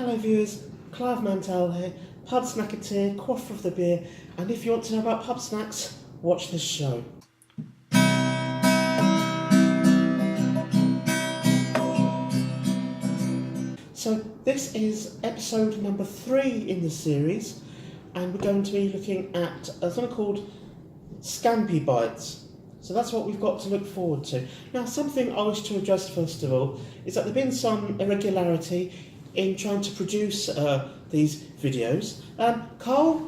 Hello viewers, Clive Mantell here, pub snacketeer, quaffler of the beer, and if you want to know about pub snacks, watch this show. So this is episode number 3 in the series, and we're going to be looking at something called Scampi Bites. So that's what we've got to look forward to. Now, something I wish to address first of all is that there's been some irregularity in trying to produce these videos. Cole,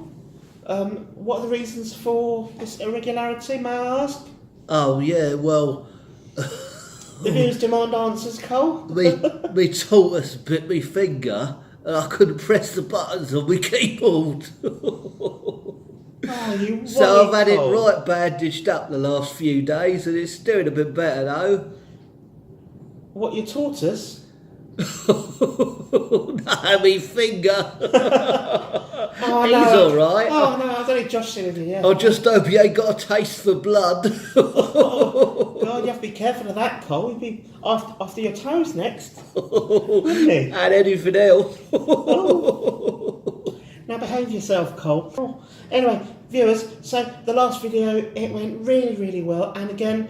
what are the reasons for this irregularity, may I ask? Oh yeah, well, The viewers demand answers, Cole. me tortoise bit me finger and I couldn't press the buttons on my keyboard. Oh, you So I've had it Cole. right bandaged up the last few days and it's doing a bit better though. What, your tortoise? No, me finger. Oh, He's no. alright. Oh no, I was only joshing with you, yeah. I just hope he ain't got a taste for blood. God, you have to be careful of that, Cole. You'd be after your toes next, wouldn't he? And anything else. Now behave yourself, Cole. Oh. Anyway, viewers, so the last video, it went really, really well. And again,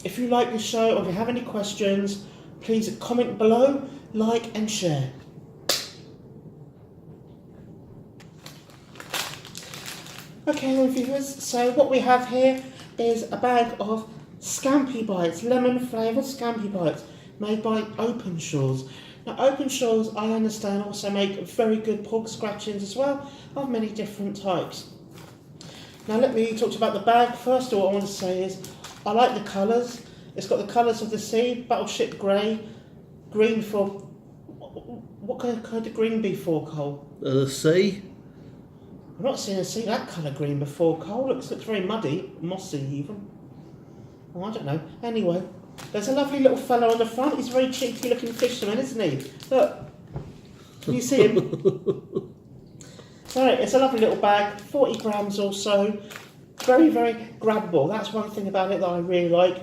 if you like the show or if you have any questions, please comment below, like and share. Okay then viewers, so what we have here is a bag of Scampi Bites, lemon flavoured Scampi Bites, made by Openshaw's. Now Openshaw's, I understand, also make very good pork scratchings as well, of many different types. Now let me talk to you about the bag. First of all, I want to say is, I like the colours. It's got the colours of the sea, battleship grey, green for... What could the green be for, Cole? The sea. I've not seen a sea that colour green before, Cole. Looks very muddy, mossy even. Oh, I don't know. Anyway, there's a lovely little fellow on the front. He's a very cheeky looking fisherman, isn't he? Look. Can you see him? Sorry, it's a lovely little bag, 40 grams or so. Very, very grabbable. That's one thing about it that I really like.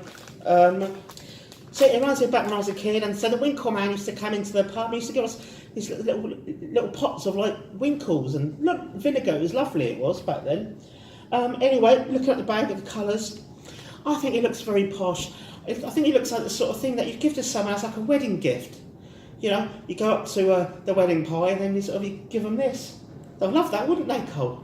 So it reminds me of back when I was a kid, and so the Winkle man used to come into the pub. He used to give us these little pots of like Winkles and vinegar. It was lovely, it was back then. Anyway, looking at the bag of the colours, I think it looks very posh. I think it looks like the sort of thing that you give to someone as like a wedding gift. You know, you go up to the wedding pie and then you give them this. They'll love that, wouldn't they, Cole?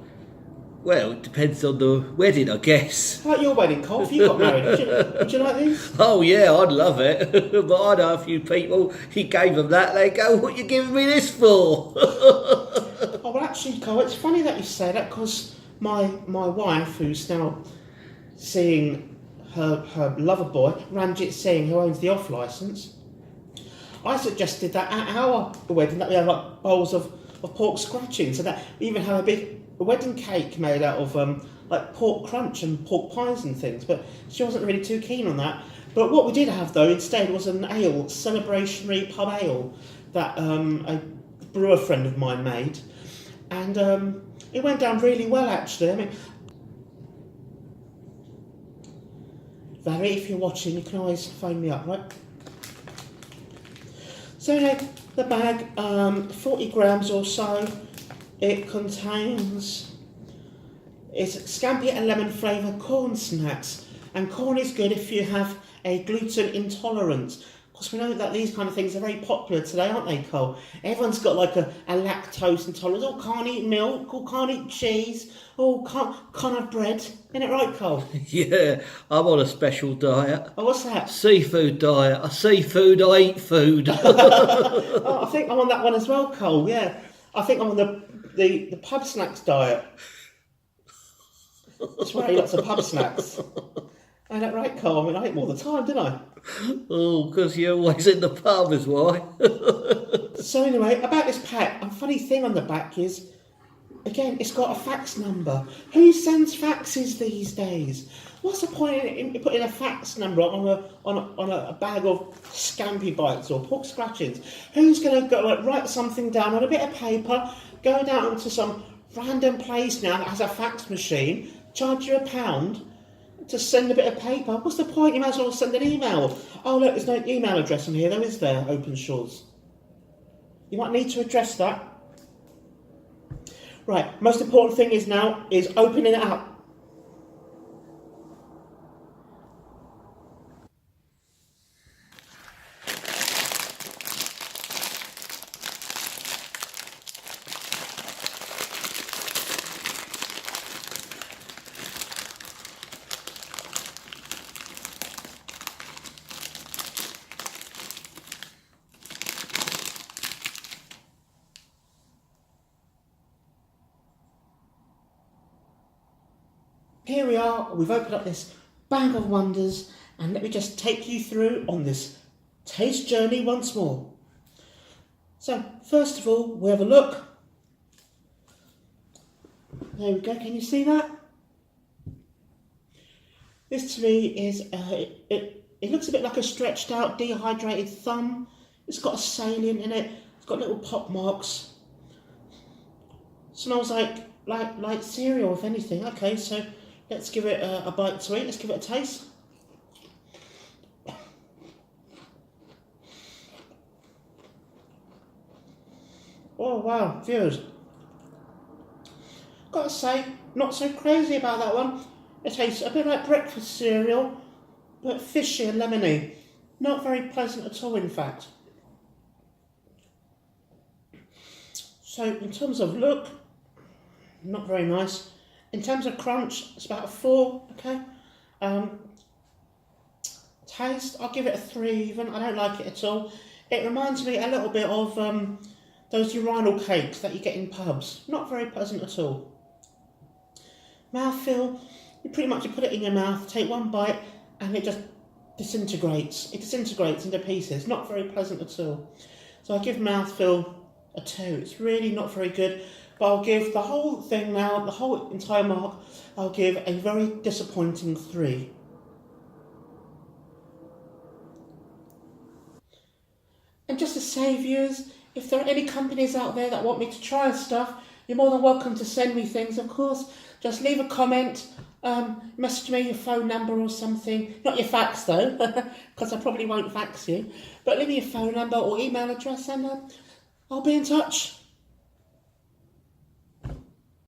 Well, it depends on the wedding, I guess. How about your wedding, Cole? If you got married, would you like these? Oh yeah, I'd love it. But I know a few people, you gave them that, they go, what you giving me this for? Oh, well actually, Cole, it's funny that you say that, because my wife, who's now seeing her lover boy, Ranjit Singh, who owns the off licence, I suggested that at our wedding that we have like bowls of pork scratchings, so that we even have a big wedding cake made out of like pork crunch and pork pies and things, but she wasn't really too keen on that. But what we did have though instead was an ale, celebrationary pub ale, that a brewer friend of mine made, and it went down really well actually. I mean, Valerie, if you're watching, you can always phone me up, right? So anyway, the bag, 40 grams or so. It contains, it's Scampi and lemon flavour corn snacks. And corn is good if you have a gluten intolerance. Because we know that these kind of things are very popular today, aren't they, Cole? Everyone's got like a lactose intolerance. Oh, can't eat milk, or can't eat cheese, or can't have bread. Isn't it right, Cole? Yeah, I'm on a special diet. Oh, what's that? Seafood diet. I see food, I eat food. Oh, I think I'm on that one as well, Cole, yeah. I think I'm on the pub snacks diet. Just where I eat lots of pub snacks. Ain't that right, Cole? I mean, I eat them all the time, don't I? Oh, because you're always in the pub is why. So anyway, about this pack, a funny thing on the back is, again, it's got a fax number. Who sends faxes these days? What's the point in putting a fax number on a bag of Scampi Bites or pork scratchings? Who's going to go like, write something down on a bit of paper, go down to some random place now that has a fax machine, charge you £1 to send a bit of paper? What's the point? You might as well send an email. Oh look, there's no email address on here though, is there, Openshaw's? You might need to address that. Right, most important thing is now is opening it up. Here we are, we've opened up this bag of wonders, and let me just take you through on this taste journey once more. So, first of all, we have a look. There we go, can you see that? This to me is, it looks a bit like a stretched out, dehydrated thumb. It's got a salient in it, it's got little pop marks. Smells like cereal, if anything. Okay, so let's give it a bite to eat. Let's give it a taste. Oh wow, viewers. Gotta say, not so crazy about that one. It tastes a bit like breakfast cereal, but fishy and lemony. Not very pleasant at all, in fact. So in terms of look, not very nice. In terms of crunch, it's about a 4, okay? Taste, I'll give it a 3 even. I don't like it at all. It reminds me a little bit of those urinal cakes that you get in pubs. Not very pleasant at all. Mouthfeel, you pretty much put it in your mouth, take one bite, and it just disintegrates. It disintegrates into pieces. Not very pleasant at all. So I give mouthfeel a 2. It's really not very good. But I'll give the whole thing now, the whole entire mark, I'll give a very disappointing 3. And just to say, viewers, if there are any companies out there that want me to try stuff, you're more than welcome to send me things, of course. Just leave a comment, message me your phone number or something. Not your fax though, because I probably won't fax you. But leave me your phone number or email address and I'll be in touch.